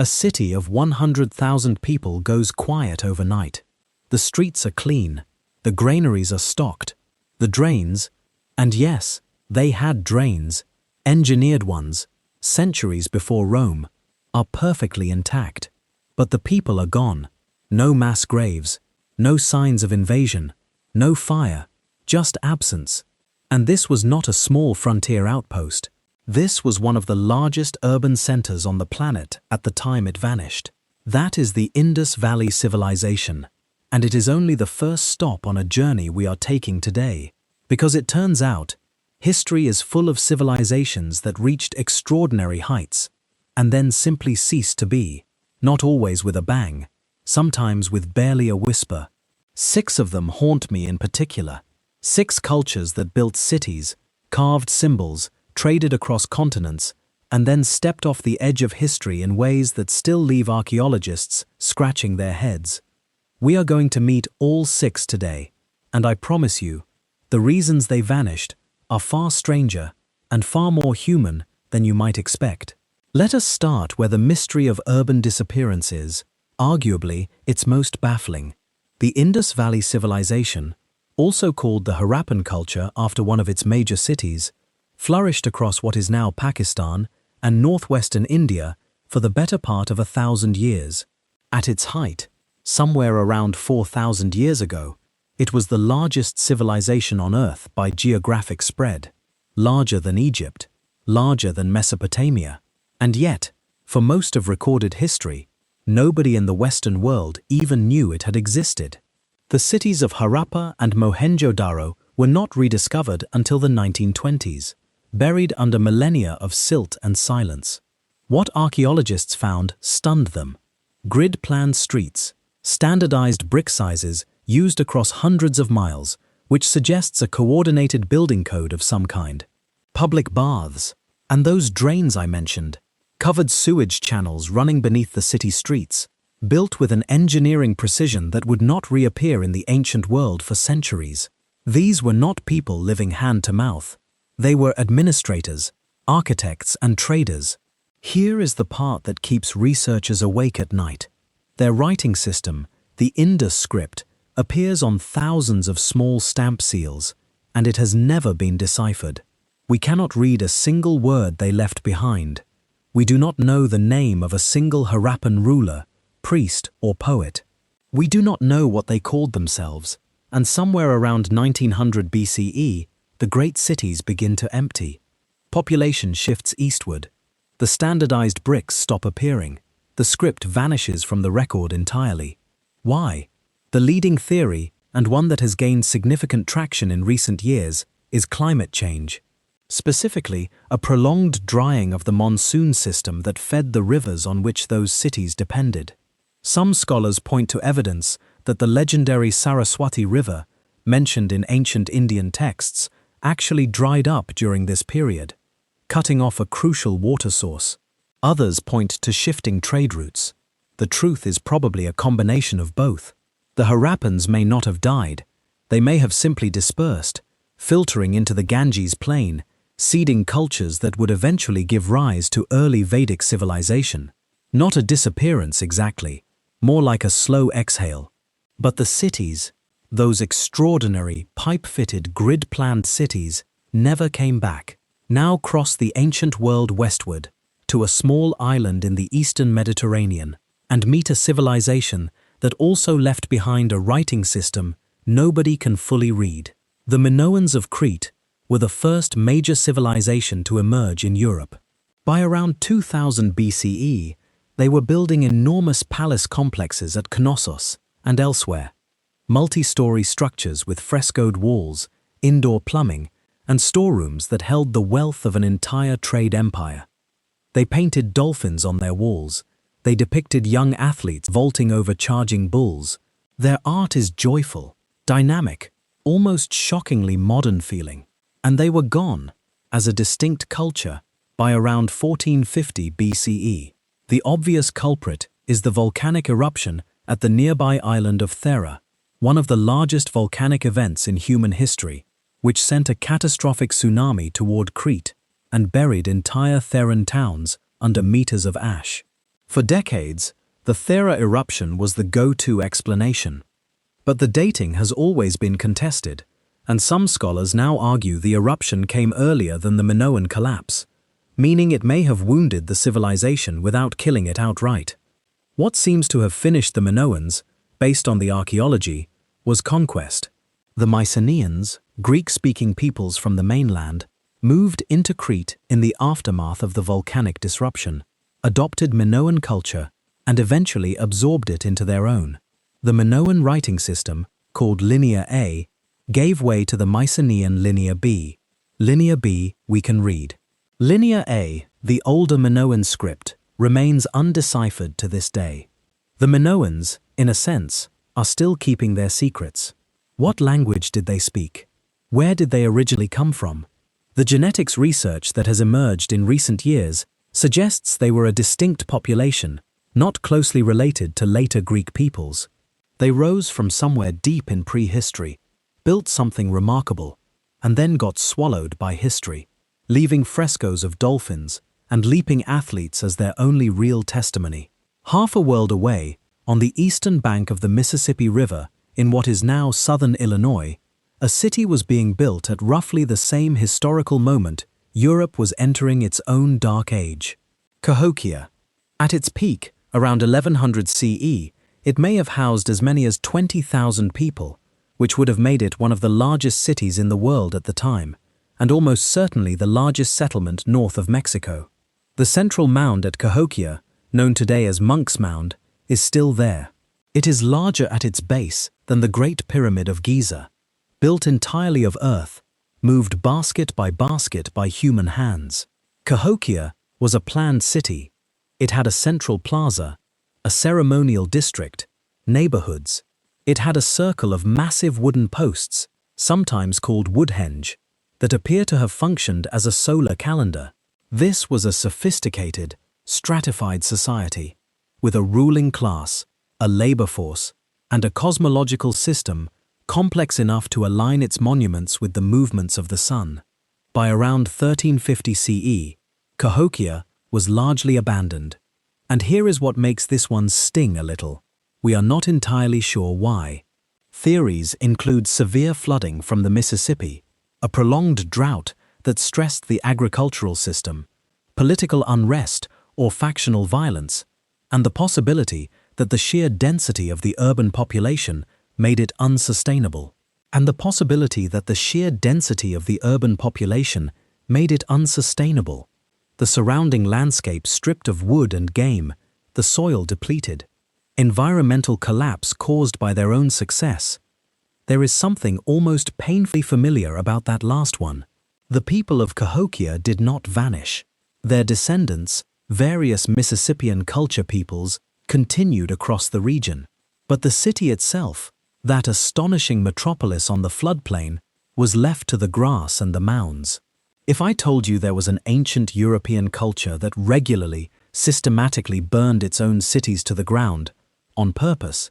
A city of 100,000 people goes quiet overnight. The streets are clean, the granaries are stocked, the drains, and yes, they had drains, engineered ones, centuries before Rome, are perfectly intact. But the people are gone. No mass graves, no signs of invasion, no fire, just absence. And this was not a small frontier outpost. This was one of the largest urban centers on the planet at the time it vanished. That is the Indus Valley civilization, and it is only the first stop on a journey we are taking today. Because it turns out, history is full of civilizations that reached extraordinary heights, and then simply ceased to be, not always with a bang, sometimes with barely a whisper. 6 of them haunt me in particular. 6 cultures that built cities, carved symbols, traded across continents, and then stepped off the edge of history in ways that still leave archaeologists scratching their heads. We are going to meet all 6 today, and I promise you, the reasons they vanished are far stranger and far more human than you might expect. Let us start where the mystery of urban disappearance is, arguably, its most baffling. The Indus Valley civilization, also called the Harappan culture after one of its major cities, flourished across what is now Pakistan and northwestern India for the better part of 1,000 years. At its height, somewhere around 4,000 years ago, it was the largest civilization on Earth by geographic spread, larger than Egypt, larger than Mesopotamia, and yet, for most of recorded history, nobody in the Western world even knew it had existed. The cities of Harappa and Mohenjo-Daro were not rediscovered until the 1920s, buried under millennia of silt and silence. What archaeologists found stunned them. Grid-planned streets, standardized brick sizes used across hundreds of miles, which suggests a coordinated building code of some kind. Public baths, and those drains I mentioned, covered sewage channels running beneath the city streets, built with an engineering precision that would not reappear in the ancient world for centuries. These were not people living hand to mouth. They were administrators, architects, and traders. Here is the part that keeps researchers awake at night. Their writing system, the Indus script, appears on thousands of small stamp seals, and it has never been deciphered. We cannot read a single word they left behind. We do not know the name of a single Harappan ruler, priest, or poet. We do not know what they called themselves, and somewhere around 1900 BCE, the great cities begin to empty. Population shifts eastward. The standardized bricks stop appearing. The script vanishes from the record entirely. Why? The leading theory, and one that has gained significant traction in recent years, is climate change. Specifically, a prolonged drying of the monsoon system that fed the rivers on which those cities depended. Some scholars point to evidence that the legendary Saraswati River, mentioned in ancient Indian texts, actually dried up during this period, cutting off a crucial water source. Others point to shifting trade routes. The truth is probably a combination of both. The Harappans may not have died. They may have simply dispersed, filtering into the Ganges plain, seeding cultures that would eventually give rise to early Vedic civilization. Not a disappearance exactly, more like a slow exhale. But the cities, those extraordinary, pipe-fitted, grid-planned cities, never came back. Now cross the ancient world westward, to a small island in the eastern Mediterranean, and meet a civilization that also left behind a writing system nobody can fully read. The Minoans of Crete were the first major civilization to emerge in Europe. By around 2000 BCE, they were building enormous palace complexes at Knossos and elsewhere. Multi-story structures with frescoed walls, indoor plumbing, and storerooms that held the wealth of an entire trade empire. They painted dolphins on their walls. They depicted young athletes vaulting over charging bulls. Their art is joyful, dynamic, almost shockingly modern feeling. And they were gone, as a distinct culture, by around 1450 BCE. The obvious culprit is the volcanic eruption at the nearby island of Thera, one of the largest volcanic events in human history, which sent a catastrophic tsunami toward Crete and buried entire Theran towns under meters of ash. For decades, the Thera eruption was the go-to explanation. But the dating has always been contested, and some scholars now argue the eruption came earlier than the Minoan collapse, meaning it may have wounded the civilization without killing it outright. What seems to have finished the Minoans, based on the archaeology, was conquest. The Mycenaeans, Greek-speaking peoples from the mainland, moved into Crete in the aftermath of the volcanic disruption, adopted Minoan culture, and eventually absorbed it into their own. The Minoan writing system, called Linear A, gave way to the Mycenaean Linear B. Linear B we can read. Linear A, the older Minoan script, remains undeciphered to this day. The Minoans, in a sense, are still keeping their secrets. What language did they speak? Where did they originally come from? The genetics research that has emerged in recent years suggests they were a distinct population, not closely related to later Greek peoples. They rose from somewhere deep in prehistory, built something remarkable, and then got swallowed by history, leaving frescoes of dolphins and leaping athletes as their only real testimony. Half a world away, on the eastern bank of the Mississippi River, in what is now southern Illinois, a city was being built at roughly the same historical moment Europe was entering its own dark age. Cahokia. At its peak, around 1100 CE, it may have housed as many as 20,000 people, which would have made it one of the largest cities in the world at the time, and almost certainly the largest settlement north of Mexico. The central mound at Cahokia, known today as Monk's Mound, is still there. It is larger at its base than the Great Pyramid of Giza, built entirely of earth, moved basket by human hands. Cahokia was a planned city. It had a central plaza, a ceremonial district, neighborhoods. It had a circle of massive wooden posts, sometimes called woodhenge, that appear to have functioned as a solar calendar. This was a sophisticated, stratified society, with a ruling class, a labor force, and a cosmological system complex enough to align its monuments with the movements of the sun. By around 1350 CE, Cahokia was largely abandoned. And here is what makes this one sting a little. We are not entirely sure why. Theories include severe flooding from the Mississippi, a prolonged drought that stressed the agricultural system, political unrest or factional violence, and the possibility that the sheer density of the urban population made it unsustainable. The surrounding landscape stripped of wood and game, the soil depleted, environmental collapse caused by their own success. There is something almost painfully familiar about that last one. The people of Cahokia did not vanish. Their descendants, various Mississippian culture peoples, continued across the region. But the city itself, that astonishing metropolis on the floodplain, was left to the grass and the mounds. If I told you there was an ancient European culture that regularly, systematically burned its own cities to the ground, on purpose,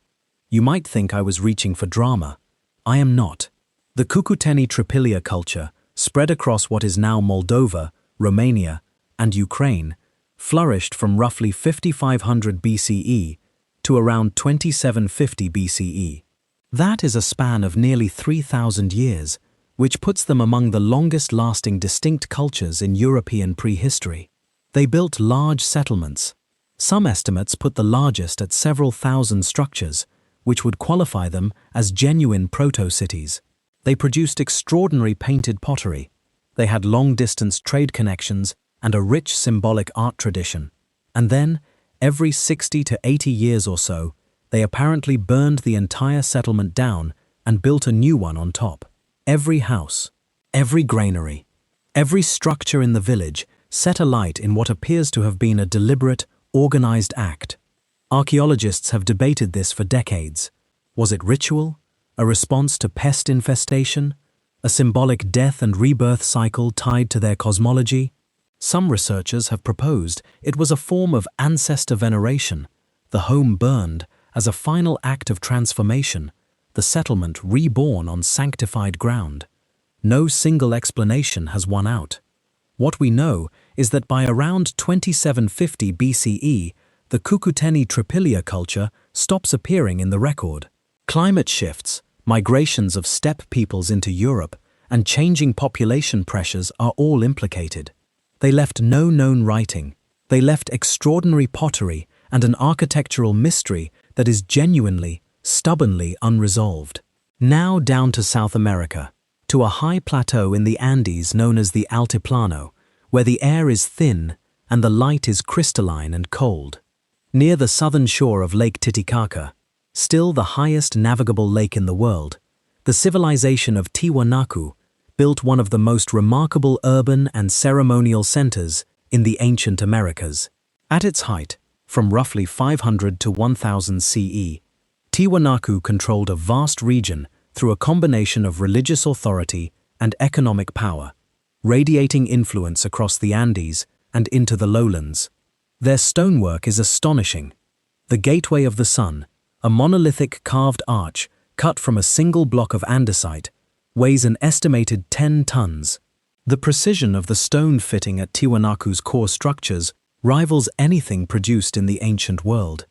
you might think I was reaching for drama. I am not. The Cucuteni Tripilia culture, spread across what is now Moldova, Romania, and Ukraine, flourished from roughly 5500 BCE to around 2750 BCE. That is a span of nearly 3,000 years, which puts them among the longest-lasting distinct cultures in European prehistory. They built large settlements. Some estimates put the largest at several thousand structures, which would qualify them as genuine proto-cities. They produced extraordinary painted pottery. They had long-distance trade connections and a rich symbolic art tradition. And then, every 60 to 80 years or so, they apparently burned the entire settlement down and built a new one on top. Every house, every granary, every structure in the village set alight in what appears to have been a deliberate, organized act. Archaeologists have debated this for decades. Was it ritual? A response to pest infestation? A symbolic death and rebirth cycle tied to their cosmology? Some researchers have proposed it was a form of ancestor veneration, the home burned as a final act of transformation, the settlement reborn on sanctified ground. No single explanation has won out. What we know is that by around 2750 BCE, the Cucuteni Tripilia culture stops appearing in the record. Climate shifts, migrations of steppe peoples into Europe, and changing population pressures are all implicated. They left no known writing. They left extraordinary pottery and an architectural mystery that is genuinely, stubbornly unresolved. Now down to South America, to a high plateau in the Andes known as the Altiplano, where the air is thin and the light is crystalline and cold. Near the southern shore of Lake Titicaca, still the highest navigable lake in the world, the civilization of Tiwanaku built one of the most remarkable urban and ceremonial centers in the ancient Americas. At its height, from roughly 500 to 1000 CE, Tiwanaku controlled a vast region through a combination of religious authority and economic power, radiating influence across the Andes and into the lowlands. Their stonework is astonishing. The Gateway of the Sun, a monolithic carved arch cut from a single block of andesite, weighs an estimated 10 tons. The precision of the stone fitting at Tiwanaku's core structures rivals anything produced in the ancient world.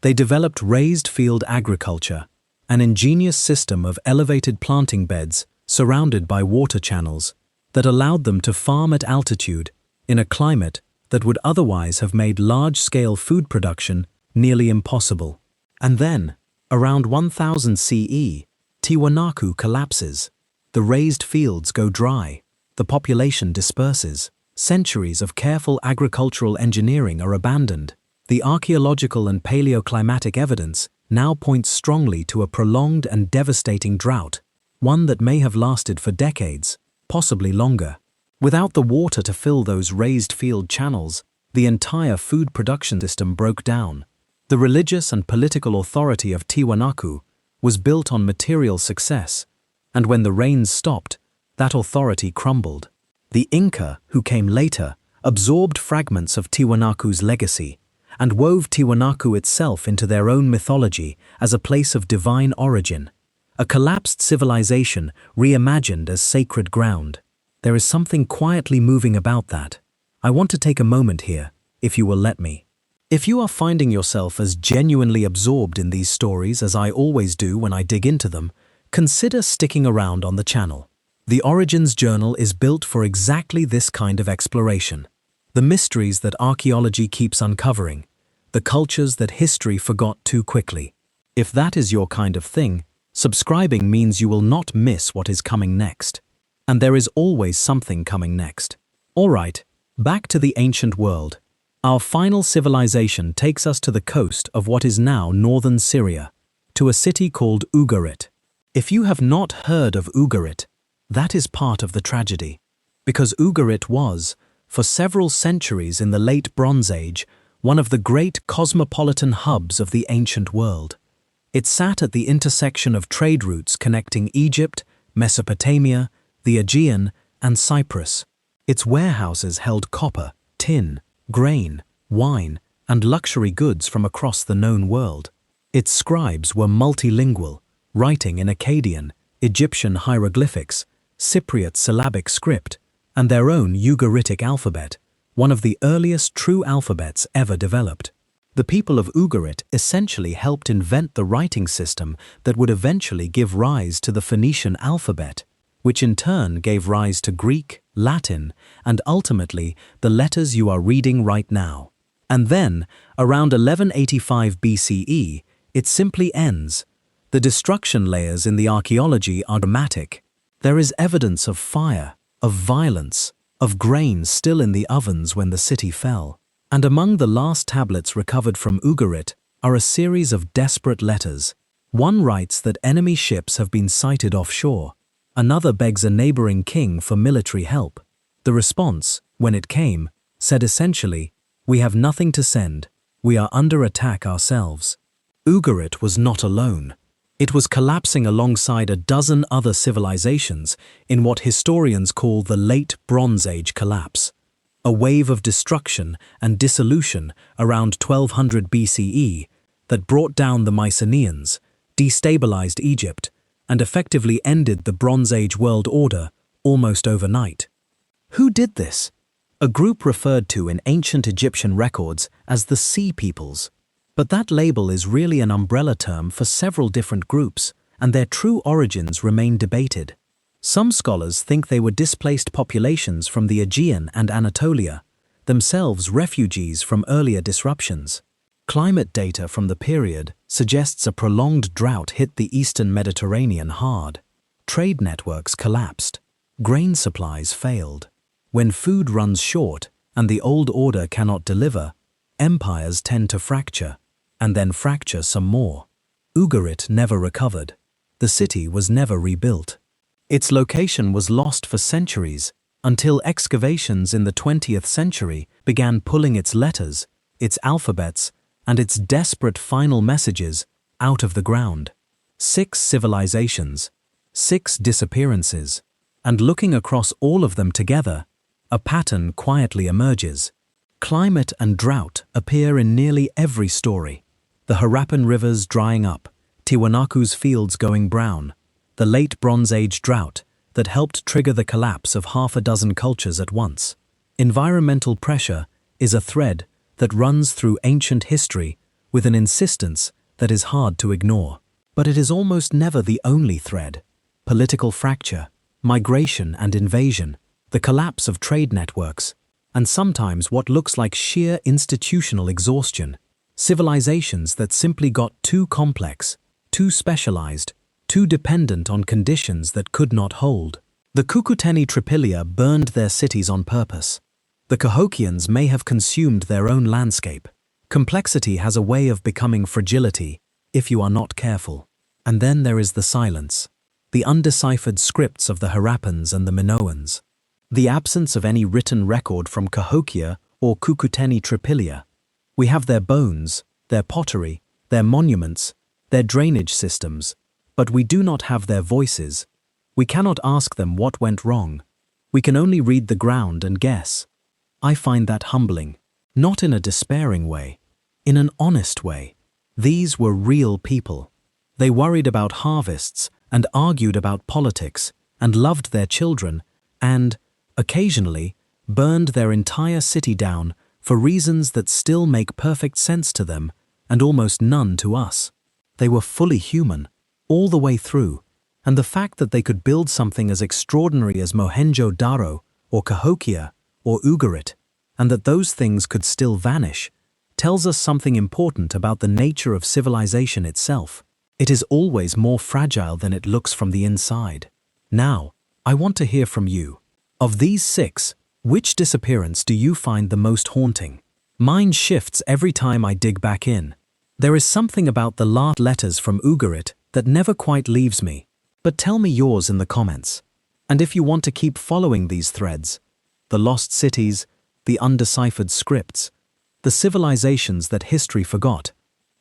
They developed raised field agriculture, an ingenious system of elevated planting beds surrounded by water channels that allowed them to farm at altitude in a climate that would otherwise have made large-scale food production nearly impossible. And then, around 1000 CE, Tiwanaku collapses. The raised fields go dry. The population disperses. Centuries of careful agricultural engineering are abandoned. The archaeological and paleoclimatic evidence now points strongly to a prolonged and devastating drought, one that may have lasted for decades, possibly longer. Without the water to fill those raised field channels, the entire food production system broke down. The religious and political authority of Tiwanaku was built on material success, and when the rains stopped, that authority crumbled. The Inca, who came later, absorbed fragments of Tiwanaku's legacy and wove Tiwanaku itself into their own mythology as a place of divine origin, a collapsed civilization reimagined as sacred ground. There is something quietly moving about that. I want to take a moment here, if you will let me. If you are finding yourself as genuinely absorbed in these stories as I always do when I dig into them, consider sticking around on the channel. The Origins Journal is built for exactly this kind of exploration. The mysteries that archaeology keeps uncovering, the cultures that history forgot too quickly. If that is your kind of thing, subscribing means you will not miss what is coming next. And there is always something coming next. Alright, back to the ancient world. Our final civilization takes us to the coast of what is now northern Syria, to a city called Ugarit. If you have not heard of Ugarit, that is part of the tragedy. Because Ugarit was, for several centuries in the late Bronze Age, one of the great cosmopolitan hubs of the ancient world. It sat at the intersection of trade routes connecting Egypt, Mesopotamia, the Aegean, and Cyprus. Its warehouses held copper, tin, grain, wine, and luxury goods from across the known world. Its scribes were multilingual, writing in Akkadian, Egyptian hieroglyphics, Cypriot syllabic script, and their own Ugaritic alphabet, one of the earliest true alphabets ever developed. The people of Ugarit essentially helped invent the writing system that would eventually give rise to the Phoenician alphabet, which in turn gave rise to Greek, Latin, and ultimately the letters you are reading right now. And then, around 1185 BCE, it simply ends. The destruction layers in the archaeology are dramatic. There is evidence of fire, of violence, of grain still in the ovens when the city fell. And among the last tablets recovered from Ugarit are a series of desperate letters. One writes that enemy ships have been sighted offshore. Another begs a neighboring king for military help. The response, when it came, said essentially, "We have nothing to send. We are under attack ourselves." Ugarit was not alone. It was collapsing alongside a dozen other civilizations in what historians call the Late Bronze Age collapse. A wave of destruction and dissolution around 1200 BCE that brought down the Mycenaeans, destabilized Egypt, and effectively ended the Bronze Age world order almost overnight. Who did this? a group referred to in ancient Egyptian records as the Sea Peoples. But that label is really an umbrella term for several different groups, and their true origins remain debated. Some scholars think they were displaced populations from the Aegean and Anatolia, themselves refugees from earlier disruptions. Climate data from the period suggests a prolonged drought hit the eastern Mediterranean hard. Trade networks collapsed. Grain supplies failed. When food runs short and the old order cannot deliver, empires tend to fracture, and then fracture some more. Ugarit never recovered. The city was never rebuilt. Its location was lost for centuries, until excavations in the 20th century began pulling its letters, its alphabets, and its desperate final messages out of the ground. 6 civilizations, 6 disappearances, and looking across all of them together, a pattern quietly emerges. Climate and drought appear in nearly every story. The Harappan rivers drying up, Tiwanaku's fields going brown, the late Bronze Age drought that helped trigger the collapse of half a dozen cultures at once. Environmental pressure is a thread that runs through ancient history with an insistence that is hard to ignore. But it is almost never the only thread. Political fracture, migration and invasion, the collapse of trade networks, and sometimes what looks like sheer institutional exhaustion. Civilizations that simply got too complex, too specialized, too dependent on conditions that could not hold. The Cucuteni Tripilia burned their cities on purpose. The Cahokians may have consumed their own landscape. Complexity has a way of becoming fragility if you are not careful. And then there is the silence, the undeciphered scripts of the Harappans and the Minoans. The absence of any written record from Cahokia or Cucuteni Tripilia. We have their bones, their pottery, their monuments, their drainage systems, but we do not have their voices. We cannot ask them what went wrong. We can only read the ground and guess. I find that humbling, not in a despairing way, in an honest way. These were real people. They worried about harvests and argued about politics and loved their children and, occasionally, burned their entire city down for reasons that still make perfect sense to them and almost none to us. They were fully human, all the way through, and the fact that they could build something as extraordinary as Mohenjo-Daro or Cahokia or Ugarit, and that those things could still vanish, tells us something important about the nature of civilization itself. It is always more fragile than it looks from the inside. Now, I want to hear from you. Of these 6, which disappearance do you find the most haunting? Mine shifts every time I dig back in. There is something about the last letters from Ugarit that never quite leaves me. But tell me yours in the comments. And if you want to keep following these threads, the lost cities, the undeciphered scripts, the civilizations that history forgot,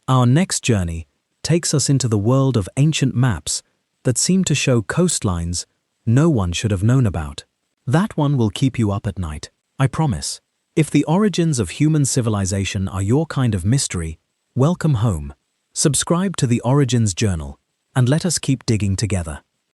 our next journey takes us into the world of ancient maps that seem to show coastlines no one should have known about. That one will keep you up at night, I promise. If the origins of human civilization are your kind of mystery, welcome home. Subscribe to the Origins Journal and let us keep digging together.